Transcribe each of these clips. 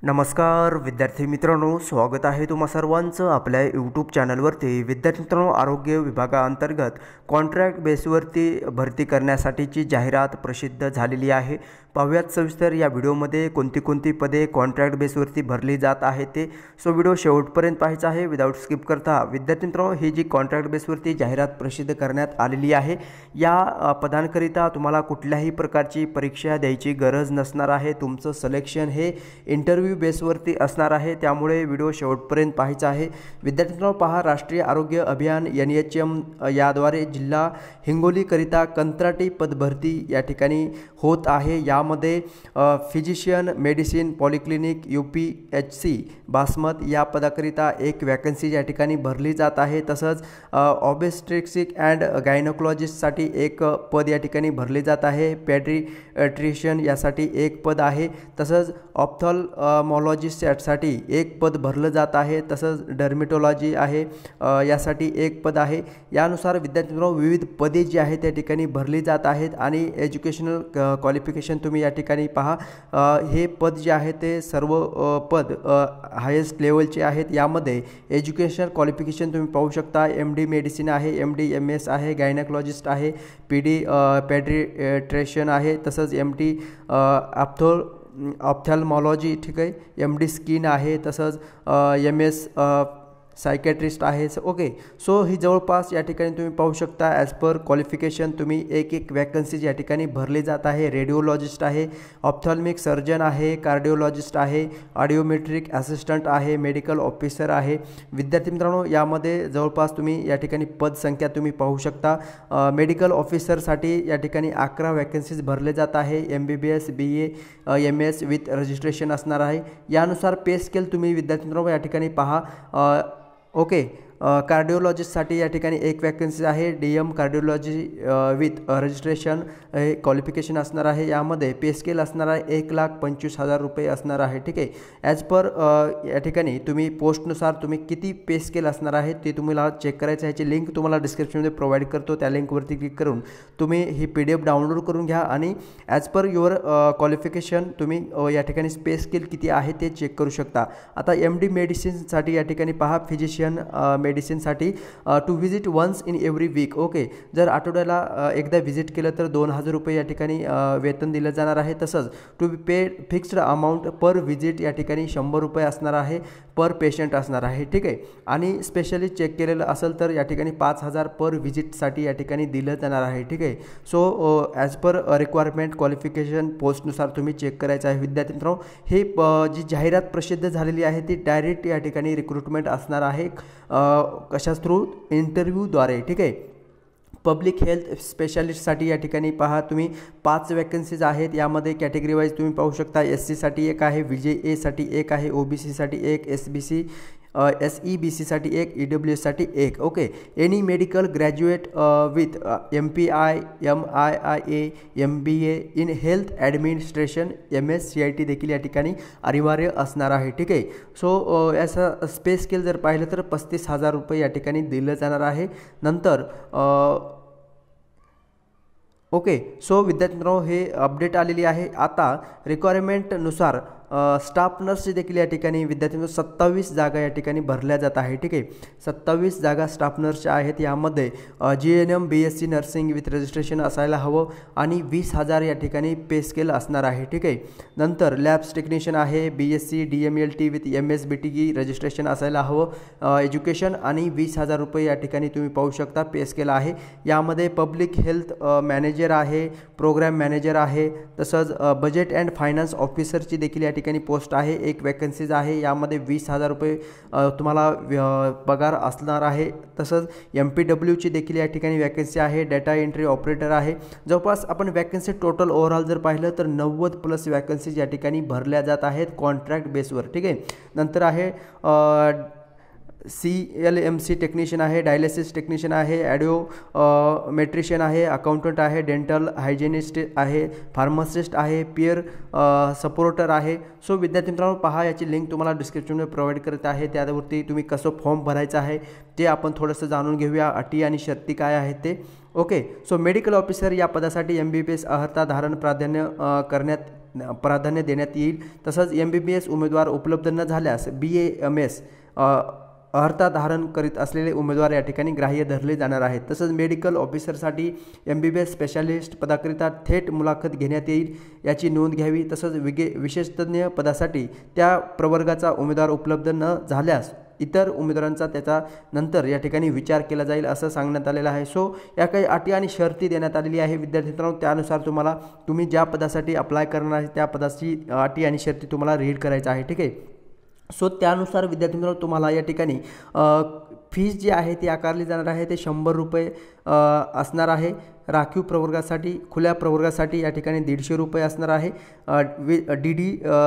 नमस्कार विद्यार्थी मित्रांनो, स्वागत आहे तुम्हा सर्वांचं आपल्या यूट्यूब चॅनलवरती। विद्यार्थी मित्रांनो, आरोग्य विभागाअंतर्गत कॉन्ट्रॅक्ट बेसवरती भरती करण्यासाठीची जाहिरात प्रसिद्ध झालेली आहे। पाहूयात सविस्तर या व्हिडिओमध्ये कोणती पदे कॉन्ट्रॅक्ट बेसवरती भरली जात आहेत ते। सो व्हिडिओ शेवटपर्यंत पाहायचा आहे विदाउट स्किप करता। विद्यार्थी मित्रांनो, ही जी कॉन्ट्रॅक्ट बेसवरती जाहिरात प्रसिद्ध करण्यात आलेली आहे, या पदांकरिता तुम्हाला कुठल्याही प्रकारची परीक्षा द्यायची गरज नसणार आहे। तुमचं सिलेक्शन हे इंटरव्ह्यू बेसवरती असणार आहे, त्यामुळे व्हिडिओ शेवटपर्यंत पाहायचा आहे। विद्यार्थी मित्रांनो, पहा, राष्ट्रीय आरोग्य अभियान NHM याद्वारे जिल्हा हिंगोलीकरिता कंत्राटी पदभरती या ठिकाणी होत आहे। यामध्ये फिजिशियन मेडिसिन पॉलिक्लिनिक UPHC बासमत या पदाकरिता एक वॅकन्सी या ठिकाणी भरली जात आहे। तसंच ऑब्स्टेट्रिक्स अँड गायनोकॉलॉजिस्टसाठी एक पद या ठिकाणी भरले जात आहे। पेडियाट्रिशियन यासाठी एक पद आहे। तसंच ऑप्थॅल्मॉलॉजिस्टसाठी एक पद भरलं जात आहे। तसंच डर्मेटोलॉजी आहे यासाठी एक पद आहे। यानुसार विद्यार्थी मित्रांनो, विविध पदे जी आहेत त्या ठिकाणी भरली जात आहेत आणि एज्युकेशनल क्वालिफिकेशन तुम्ही या ठिकाणी पहा। हे पद जे आहे ते सर्व पद हायेस्ट लेवलचे आहेत। यामध्ये एज्युकेशनल क्वालिफिकेशन तुम्ही पाहू शकता। MD मेडिसिन आहे, MD MS आहे, गायनोकॉलॉजिस्ट आहे, पेडियाट्रिशियन आहे, तसंच MD ऑप्थॅल्मॉलॉजी, ठीक आहे, MD स्किन आहे, तसंच MS सायकॅट्रिस्ट आहे। ओके, सो ही जवळपास या ठिकाणी तुम्ही पाहू शकता ॲज पर क्वालिफिकेशन तुम्ही एक वॅकन्सीज या ठिकाणी भरली जात आहे। रेडिओलॉजिस्ट आहे, ऑप्थॅल्मिक सर्जन आहे, कार्डिओलॉजिस्ट आहे, ऑडिओमेट्रिक असिस्टंट आहे, मेडिकल ऑफिसर आहे। विद्यार्थी मित्रांनो, यामध्ये जवळपास तुम्ही या ठिकाणी पदसंख्या तुम्ही पाहू शकता। मेडिकल ऑफिसरसाठी या ठिकाणी 11 वॅकन्सीज भरले जात आहे। MBBS BA MS with registration असणार आहे। यानुसार पे स्केल तुम्ही विद्यार्थी मित्रांनो या ठिकाणी पहा। ओके, कार्डिओलॉजिस्टसाठी या ठिकाणी एक वॅकन्सी आहे। DM कार्डिओलॉजी विथ रजिस्ट्रेशन हे क्वालिफिकेशन असणार आहे। यामध्ये पे स्केल असणार आहे 1,25,000 रुपये असणार आहे, ठीक आहे। ॲज पर या ठिकाणी तुम्ही पोस्टनुसार तुम्ही किती पे स्केल असणार आहे ते तुम्हाला चेक करायचं आहे। याची लिंक तुम्हाला डिस्क्रिप्शनमध्ये प्रोव्हाइड करतो, त्या लिंकवरती क्लिक करून तुम्ही ही PDF डाउनलोड करून घ्या आणि ॲज पर युअर क्वालिफिकेशन तुम्ही या ठिकाणी पे स्केल किती आहे ते चेक करू शकता। आता MD मेडिसिनसाठी या ठिकाणी पहा, फिजिशियन मेडिसिनसाठी to visit once in every week. Okay, जर आठवड्याला एकदा व्हिजिट केलं तर 2,000 रुपये या ठिकाणी वेतन दिलं जाणार आहे। तसंच to be paid fixed amount per visit या ठिकाणी 100 रुपये असणार आहे, पर पेशंट असणार आहे, ठीक आहे। आणि स्पेशली चेक केलेलं असेल तर या ठिकाणी 5,000 पर व्हिजिटसाठी या ठिकाणी दिलं जाणार आहे, ठीक आहे। So as per requirement qualification पोस्टनुसार तुम्ही चेक करायचं आहे। विद्यार्थी मित्रांनो, हे जी जाहिरात प्रसिद्ध झालेली आहे ती डायरेक्ट या ठिकाणी रिक्रुटमेंट असणार आहे, कशाच थ्रू, इंटरव्ह्यूद्वारे, ठीक आहे। पब्लिक हेल्थ स्पेशालिस्टसाठी या ठिकाणी पहा तुम्ही 5 वॅकन्सीज आहेत। यामध्ये कॅटेगरी वाईज तुम्ही पाहू शकता। SC साठी एक आहे, VJA साठी एक आहे, OBC साठी एक, SEBC साठी एक, EWS साठी एक। Okay, any medical graduate with MPI MIIA MBA in health administration MS CIT देखील या ठिकाणी अनिवार्य असणार आहे, ठीक आहे। सो याचा पे स्केल जर पाहिलं तर 35,000 रुपये या ठिकाणी दिलं जाणार आहे। नंतर ओके, सो विद्यार्थी मित्रांनो, हे अपडेट आलेली आहे। आता रिक्वायरमेंटनुसार स्टाफ नर्सची देखील या ठिकाणी विद्यार्थी 27 जागा या ठिकाणी भरल्या जात आहे, ठीक आहे। 27 जागा स्टाफ नर्सच्या आहेत। यामध्ये GNM BSc nursing with registration असायला हवं आणि 20,000 या ठिकाणी पे स्केल असणार आहे, ठीक आहे। नंतर लॅब्स टेक्निशियन आहे, BSc DMLT with MSBTG registration असायला हवं, एज्युकेशन, आणि 20,000 रुपये या ठिकाणी तुम्ही पाहू शकता पे स्केल आहे। यामध्ये पब्लिक हेल्थ मॅनेजर आहे, प्रोग्राम मॅनेजर आहे, तसंच बजेट अँड फायनान्स ऑफिसरची देखील या ठिकाणी पोस्ट आहे, एक वॅकन्सीज आहे। यामध्ये 20,000 रुपये तुम्हाला पगार असणार आहे। तसंच MPWची देखील या ठिकाणी वॅकन्सी आहे, डेटा एंट्री ऑपरेटर आहे। जवळपास आपण वॅकन्सी टोटल ओव्हरऑल जर पाहिलं तर 90+ वॅकन्सीज या ठिकाणी भरल्या जात आहेत कॉन्ट्रॅक्ट बेसवर, ठीक आहे। नंतर आहे CLMC टेक्निशियन आहे, डायलिसिस टेक्निशियन आहे, ॲडिओमेट्रिशियन आहे, अकाउंटंट आहे, डेंटल हायजिनिस्ट आहे, फार्मासिस्ट आहे, पियर सपोर्टर आहे. सो विद्यार्थी मित्रांनो पहा, याची लिंक तुम्हाला डिस्क्रिप्शनमध्ये प्रोव्हाइड करत आहे. त्यावरती तुम्ही कसं फॉर्म भरायचं आहे ते आपण थोडंसं जाणून घेऊया. अटी आणि शर्ती काय आहेत ते. ओके. सो मेडिकल ऑफिसर या पदासाठी MBBS अर्हता धारण प्राधान्य देण्यात येईल. तसंच MBBS उमेदवार उपलब्ध न झाल्यास BAMS अर्हता धारण करीत असलेले उमेदवार या ठिकाणी ग्राह्य धरले जाणार आहेत. तसंच मेडिकल ऑफिसरसाठी MBBS स्पेशालिस्ट पदाकरिता थेट मुलाखत घेण्यात येईल, याची नोंद घ्यावी. तसंच विशेषज्ञ पदासाठी त्या प्रवर्गाचा उमेदवार उपलब्ध न झाल्यास इतर उमेदवारांचा त्याचा नंतर या ठिकाणी विचार केला जाईल असं सांगण्यात आलेलं आहे. सो या काही अटी आणि शर्ती देण्यात आलेली आहे विद्यार्थी मित्रांनो. त्यानुसार तुम्ही ज्या पदासाठी अप्लाय करणार आहे त्या पदाची अटी आणि शर्ती तुम्हाला रीड करायचं आहे. ठीक आहे. सो त्यानुसार विद्यार्थी मित्रांनो तुम्हाला या ठिकाणी फीस जी आहे ती आकारली जाणार आहे. ते 100 रुपये असणार आहे. राखीव प्रवर्गासाठी, खुल्या प्रवर्गासाठी या ठिकाणी 150 रुपये असणार आहे. DD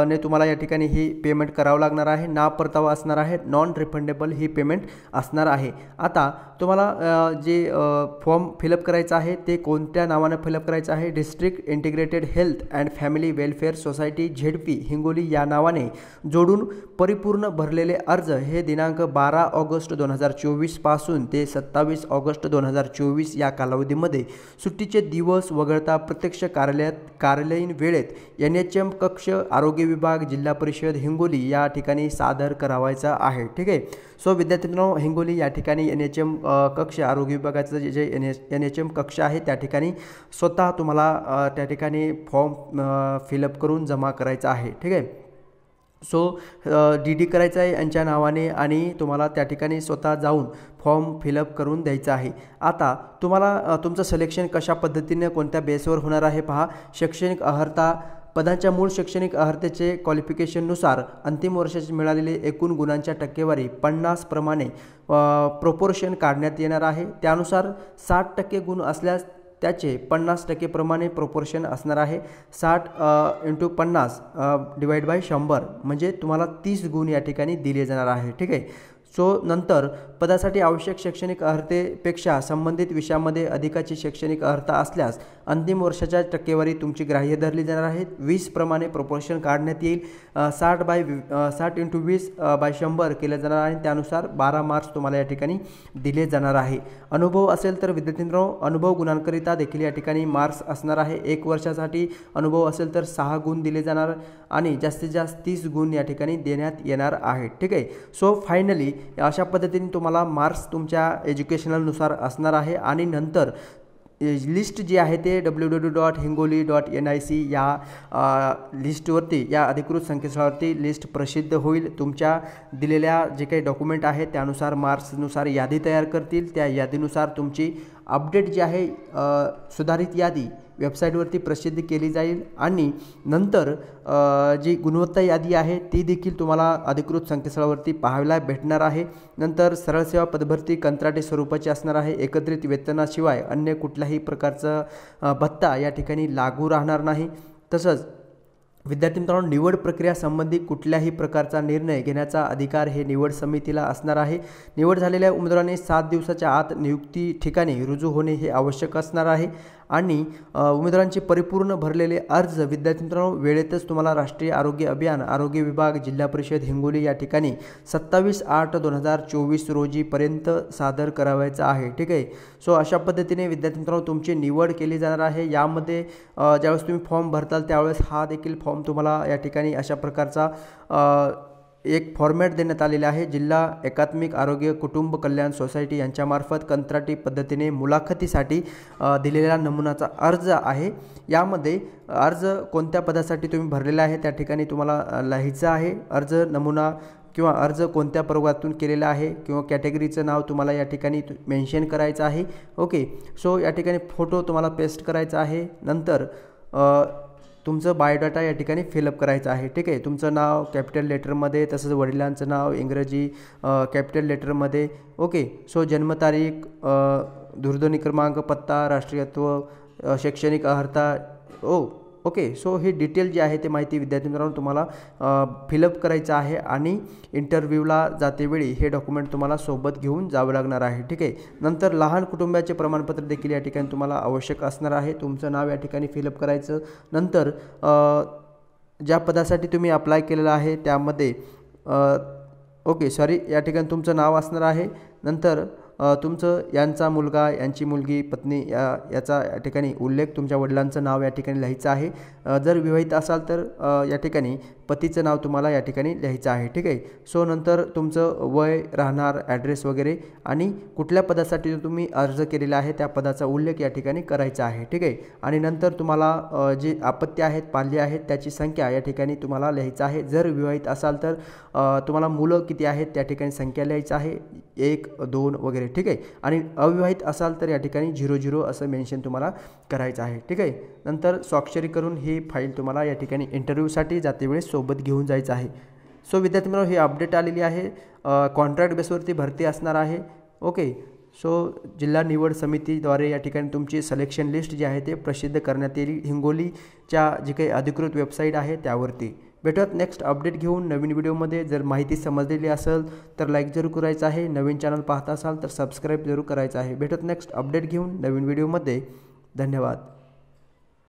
ने तुम्हाला या ठिकाणी ही पेमेंट करावं लागणार आहे. ना परतावा असणार आहे. नॉन रिफंडेबल ही पेमेंट असणार आहे. आता तुम्हाला जे फॉर्म फिलअप करायचं आहे ते कोणत्या नावानं फिलअप करायचं आहे? District integrated health and family welfare society ZP Hingoli या नावाने जोडून परिपूर्ण भरलेले अर्ज हे दिनांक 12 ऑगस्ट 2024 पासून ते 27 ऑगस्ट 2024 या कालावधीमध्ये सुट्टीचे दिवस वगळता प्रत्यक्ष कार्यालयीन वेळेत NHM कक्ष आरोग्य विभाग जिल्हा परिषद हिंगोली या ठिकाणी सादर करावायचा आहे. ठीक आहे. सो विद्यार्थी मित्रांनो हिंगोली या ठिकाणी NHM कक्ष आरोग्य विभागाचं जे NHM कक्ष आहे त्या ठिकाणी स्वतः तुम्हाला त्या ठिकाणी फॉर्म फिलअप करून जमा करायचा आहे. ठीक आहे. सो DD करायचं आहे यांच्या नावाने आणि तुम्हाला त्या ठिकाणी स्वतः जाऊन फॉर्म फिलअप करून द्यायचा आहे. आता तुम्हाला तुमचं सिलेक्शन कशा पद्धतीने कोणत्या बेसवर होणार आहे पहा. शैक्षणिक अर्हता, पदांच्या मूळ शैक्षणिक अर्हतेचे क्वालिफिकेशननुसार अंतिम वर्षाचे मिळालेले एकूण गुणांच्या टक्केवारी 50 प्रमाणे प्रोपोर्शन काढण्यात येणार आहे. त्यानुसार 60% गुण असल्यास त्याचे 50% प्रमाणे प्रोपोर्शन असणार आहे. 60 × 50 डिवाइड बाय 100 म्हणजे तुम्हाला 30 गुण या ठिकाणी दिले जाणार आहे. ठीक आहे. सो नंतर पदासाठी आवश्यक शैक्षणिक अर्हतेपेक्षा संबंधित विषयामध्ये अधिकाची शैक्षणिक अर्हता असल्यास अंतिम वर्षाच्या टक्केवारी तुमची ग्राह्य धरली जाणार आहे. 20 प्रमाणे प्रोपोर्शन काढण्यात येईल. 60 × 20 बाय 100 केलं जाणार आहे. त्यानुसार 12 मार्क्स तुम्हाला या ठिकाणी दिले जाणार आहे. अनुभव असेल तर विद्यार्थ्यांनो अनुभव गुणांकरिता देखील या ठिकाणी मार्क्स असणार आहे. 1 वर्षासाठी अनुभव असेल तर 6 गुण दिले जाणार आणि जास्तीत जास्त 30 गुण या ठिकाणी देण्यात येणार आहेत. ठीक आहे. सो फायनली अशा पद्धतीने तुम्हाला मार्क्स तुमच्या एज्युकेशनलनुसार असणार आहे आणि नंतर लिस्ट जी आहे ते www.hingoli.nic या लिस्टवरती, या अधिकृत संकेतस्थळावरती लिस्ट प्रसिद्ध होईल. तुमच्या दिलेल्या जे काही डॉक्युमेंट आहेत त्यानुसार मार्क्सनुसार यादी तयार करतील. त्या यादीनुसार तुमची अपडेट जी आहे सुधारित यादी वेबसाईटवरती प्रसिद्ध केली जाईल आणि नंतर जी गुणवत्ता यादी आहे ती देखील तुम्हाला अधिकृत संकेतस्थळावरती पाहायला भेटणार आहे. नंतर सरळ सेवा पदभरती कंत्राटी स्वरूपाची असणार आहे. एकत्रित वेतनाशिवाय अन्य कुठल्याही प्रकारचा भत्ता या ठिकाणी लागू राहणार नाही. तसंच विद्यार्थी मित्रांनो निवड प्रक्रिया संबंधी कुठल्याही प्रकारचा निर्णय घेण्याचा अधिकार हे निवड समितीला असणार आहे. निवड झालेल्या उमेदवाराने 7 दिवसाच्या आत नियुक्ती ठिकाणी रुजू होणे हे आवश्यक असणार आहे आणि उमेदवारांचे परिपूर्ण भरलेले अर्ज विद्यार्थी मित्रांनो वेळेतच तुम्हाला राष्ट्रीय आरोग्य अभियान आरोग्य विभाग जिल्हा परिषद हिंगोली या ठिकाणी 27/8/2024 रोजीपर्यंत सादर करावायचा आहे. ठीक आहे. सो अशा पद्धतीने विद्यार्थी मित्रांनो तुमची निवड केली जाणार आहे. यामध्ये ज्यावेळेस तुम्ही फॉर्म भरताल त्यावेळेस हा देखील फॉर्म तुम्हाला या ठिकाणी अशा प्रकारचा एक फॉर्मॅट देण्यात आलेला आहे. जिल्हा एकात्मिक आरोग्य कुटुंब कल्याण सोसायटी यांच्यामार्फत कंत्राटी पद्धतीने मुलाखतीसाठी दिलेला नमुनाचा अर्ज आहे. यामध्ये अर्ज कोणत्या पदासाठी तुम्ही भरलेला आहे त्या ठिकाणी तुम्हाला लिहायचं आहे. अर्ज नमुना किंवा अर्ज कोणत्या प्रवर्गातून केलेला आहे किंवा कॅटेगरीचं नाव तुम्हाला या ठिकाणी मेन्शन करायचं आहे. ओके. सो या ठिकाणी फोटो तुम्हाला पेस्ट करायचा आहे. नंतर तुमचं बायोडाटा या ठिकाणी फिलअप करायचं आहे. ठीक आहे. तुमचं नाव कॅपिटल लेटरमध्ये, तसंच वडिलांचं नाव इंग्रजी कॅपिटल लेटरमध्ये. ओके. सो जन्मतारीख, दूरध्वनी क्रमांक, पत्ता, राष्ट्रीयत्व, शैक्षणिक अर्हता, ओके, सो ही डिटेल जी आहे ते माहिती विद्यार्थी मित्रांनो तुम्हाला फिलअप करायचं आहे आणि इंटरव्ह्यूला जातेवेळी हे डॉक्युमेंट तुम्हाला सोबत घेऊन जावं लागणार आहे. ठीक आहे. नंतर लहान कुटुंबाचे प्रमाणपत्र देखील या ठिकाणी तुम्हाला आवश्यक असणार आहे. तुमचं नाव या ठिकाणी फिलअप करायचं. नंतर ज्या पदासाठी तुम्ही अप्लाय केलेलं आहे त्यामध्ये ओके सॉरी या ठिकाणी तुमचं नाव असणार आहे. नंतर तुमचं यांचा मुलगा, यांची मुलगी, पत्नी याचा या ठिकाणी उल्लेख, तुमच्या वडिलांचं नाव या ठिकाणी लिहायचं आहे. जर विवाहित असाल तर या ठिकाणी पतीचं नाव तुम्हाला या ठिकाणी लिहायचं आहे. ठीक आहे. सो नंतर तुमचं वय, राहणार, ॲड्रेस वगैरे आणि कुठल्या पदासाठी तुम्ही अर्ज केलेला आहे त्या पदाचा उल्लेख या ठिकाणी करायचा आहे. ठीक आहे. आणि नंतर तुम्हाला जे अपत्य आहेत, पाल्य आहेत त्याची संख्या या ठिकाणी तुम्हाला लिहायचं आहे. जर विवाहित असाल तर तुम्हाला मुलं किती आहेत त्या ठिकाणी संख्या लिहायचं आहे, 1, 2 वगैरे. ठीक आहे. आणि अविवाहित असाल तर या ठिकाणी 00 असं मेन्शन तुम्हाला करायचं आहे. ठीक आहे. नंतर स्वाक्षरी करून ही फाईल तुम्हाला या ठिकाणी इंटरव्ह्यूसाठी जातेवेळी सोबत घेऊन जायचं आहे. सो विद्यार्थी मित्रांनो ही अपडेट आलेली आहे. कॉन्ट्रॅक्ट बेसवरती भरती असणार आहे. ओके. सो जिल्हा निवड समितीद्वारे या ठिकाणी तुमची सिलेक्शन लिस्ट जी आहे ते प्रसिद्ध करण्यात येईल हिंगोलीच्या जी काही अधिकृत वेबसाईट आहे त्यावरती. भेटूयात नेक्स्ट अपडेट घेऊन नवीन व्हिडिओमध्ये. जर माहिती समजलेली असेल तर लाईक जरूर करायचं आहे. नवीन चॅनल पाहता असाल तर सबस्क्राईब जरूर करायचं आहे. भेटूयात नेक्स्ट अपडेट घेऊन नवीन व्हिडिओमध्ये. धन्यवाद.